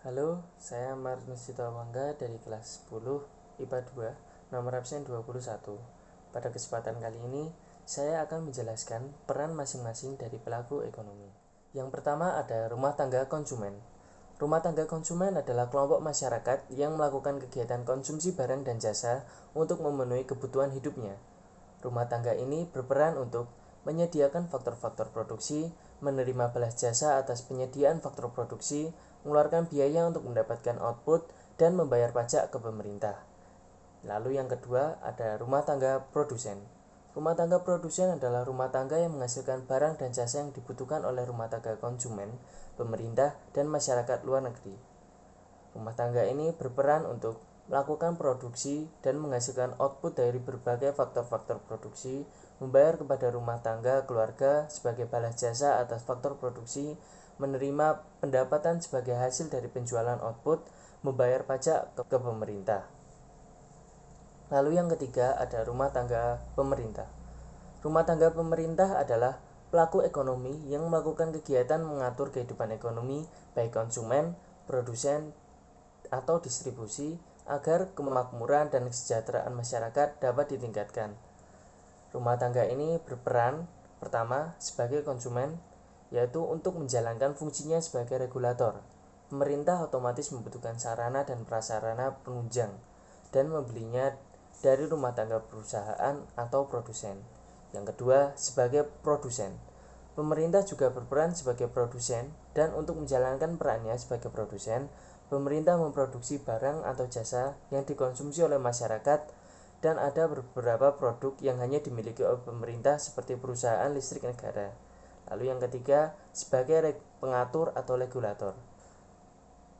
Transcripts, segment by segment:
Halo, saya Marnus Sitawangga dari kelas 10 IPA 2, nomor absen 21. Pada kesempatan kali ini, saya akan menjelaskan peran masing-masing dari pelaku ekonomi. Yang pertama ada rumah tangga konsumen. Rumah tangga konsumen adalah kelompok masyarakat yang melakukan kegiatan konsumsi barang dan jasa untuk memenuhi kebutuhan hidupnya. Rumah tangga ini berperan untuk menyediakan faktor-faktor produksi, menerima balas jasa atas penyediaan faktor produksi, mengeluarkan biaya untuk mendapatkan output, dan membayar pajak ke pemerintah. Lalu yang kedua ada rumah tangga produsen. Rumah tangga produsen adalah rumah tangga yang menghasilkan barang dan jasa yang dibutuhkan oleh rumah tangga konsumen, pemerintah, dan masyarakat luar negeri. Rumah tangga ini berperan untuk melakukan produksi dan menghasilkan output dari berbagai faktor-faktor produksi, membayar kepada rumah tangga keluarga sebagai balas jasa atas faktor produksi, menerima pendapatan sebagai hasil dari penjualan output, membayar pajak ke pemerintah. Lalu yang ketiga ada rumah tangga pemerintah. Rumah tangga pemerintah adalah pelaku ekonomi yang melakukan kegiatan mengatur kehidupan ekonomi baik konsumen, produsen, atau distribusi agar kemakmuran dan kesejahteraan masyarakat dapat ditingkatkan. Rumah tangga ini berperan pertama sebagai konsumen, yaitu untuk menjalankan fungsinya sebagai regulator. Pemerintah otomatis membutuhkan sarana dan prasarana penunjang dan membelinya dari rumah tangga perusahaan atau produsen. Yang kedua, sebagai produsen. Pemerintah juga berperan sebagai produsen dan untuk menjalankan perannya sebagai produsen, pemerintah memproduksi barang atau jasa yang dikonsumsi oleh masyarakat dan ada beberapa produk yang hanya dimiliki oleh pemerintah seperti perusahaan listrik negara. Lalu yang ketiga, sebagai pengatur atau regulator.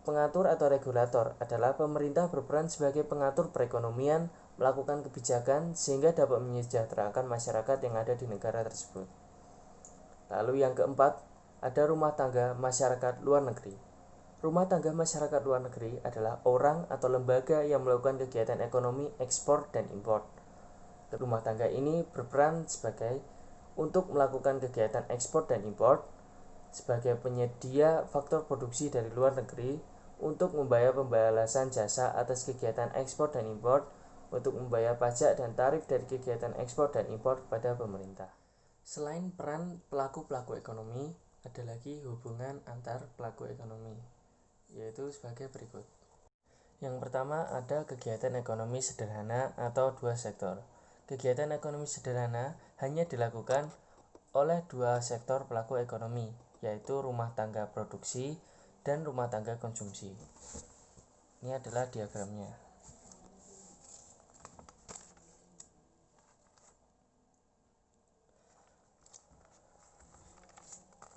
Pengatur atau regulator adalah pemerintah berperan sebagai pengatur perekonomian, melakukan kebijakan sehingga dapat menyejahterakan masyarakat yang ada di negara tersebut. Lalu yang keempat, ada rumah tangga masyarakat luar negeri. Rumah tangga masyarakat luar negeri adalah orang atau lembaga yang melakukan kegiatan ekonomi ekspor dan impor. Rumah tangga ini berperan sebagai untuk melakukan kegiatan ekspor dan impor sebagai penyedia faktor produksi dari luar negeri untuk membayar pembalasan jasa atas kegiatan ekspor dan impor, untuk membayar pajak dan tarif dari kegiatan ekspor dan impor pada pemerintah. Selain peran pelaku-pelaku ekonomi, ada lagi hubungan antar pelaku ekonomi, yaitu sebagai berikut. Yang pertama ada kegiatan ekonomi sederhana atau dua sektor. Kegiatan ekonomi sederhana hanya dilakukan oleh dua sektor pelaku ekonomi, yaitu rumah tangga produksi dan rumah tangga konsumsi. Ini adalah diagramnya.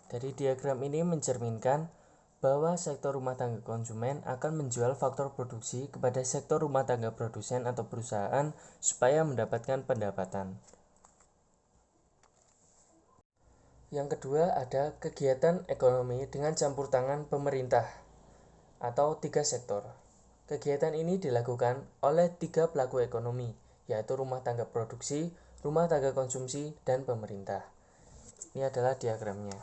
Dari diagram ini mencerminkan bahwa sektor rumah tangga konsumen akan menjual faktor produksi kepada sektor rumah tangga produsen atau perusahaan supaya mendapatkan pendapatan. Yang kedua ada kegiatan ekonomi dengan campur tangan pemerintah atau tiga sektor. Kegiatan ini dilakukan oleh tiga pelaku ekonomi, yaitu rumah tangga produksi, rumah tangga konsumsi, dan pemerintah. Ini adalah diagramnya.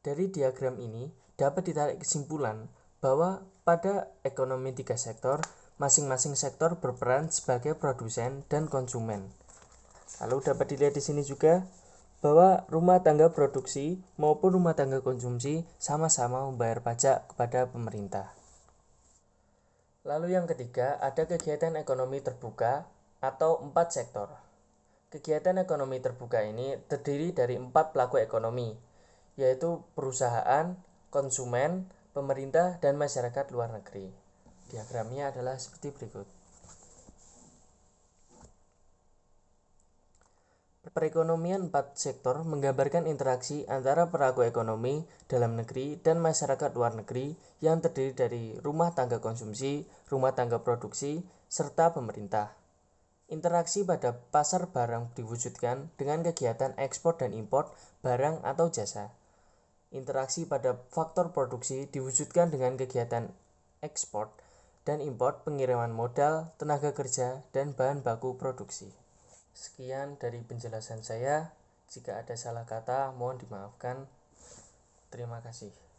Dari diagram ini dapat ditarik kesimpulan bahwa pada ekonomi tiga sektor, masing-masing sektor berperan sebagai produsen dan konsumen. Lalu dapat dilihat di sini juga bahwa rumah tangga produksi maupun rumah tangga konsumsi sama-sama membayar pajak kepada pemerintah. Lalu yang ketiga ada kegiatan ekonomi terbuka atau 4 sektor. Kegiatan ekonomi terbuka ini terdiri dari 4 pelaku ekonomi, yaitu perusahaan, konsumen, pemerintah, dan masyarakat luar negeri. Diagramnya adalah seperti berikut. Perekonomian 4 sektor menggambarkan interaksi antara pelaku ekonomi dalam negeri dan masyarakat luar negeri yang terdiri dari rumah tangga konsumsi, rumah tangga produksi, serta pemerintah. Interaksi pada pasar barang diwujudkan dengan kegiatan ekspor dan impor barang atau jasa. Interaksi pada faktor produksi diwujudkan dengan kegiatan ekspor dan impor pengiriman modal, tenaga kerja, dan bahan baku produksi. Sekian dari penjelasan saya. Jika ada salah kata, mohon dimaafkan. Terima kasih.